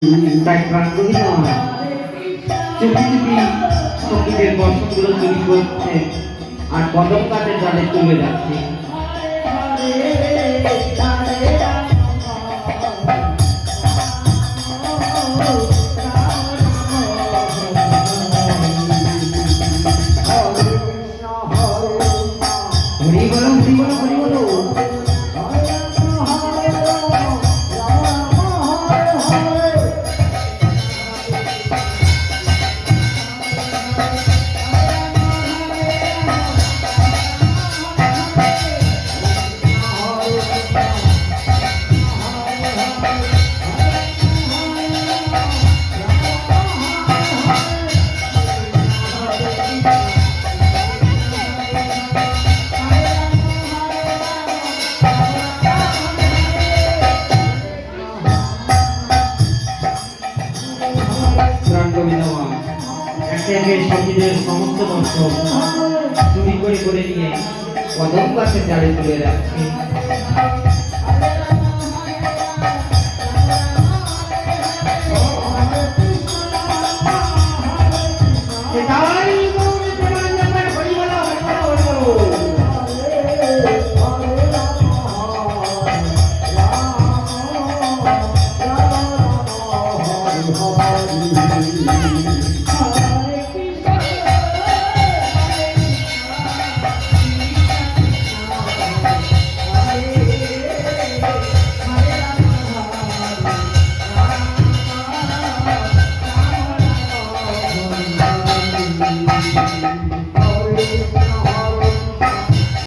তাই প্রাণগ্রহী নয়, চুপি চুপি সঙ্গীতের বর্ষগুলো চুরি করছে আর কদম কাঠের জালে তুলে যাচ্ছে। হরি বলো, হরি বলো, হরি বলো। একে একে সঙ্গীতের সমস্ত দর্শক চুরি করে করে নিয়ে কদম গাছের জালে তুলে রাখছে।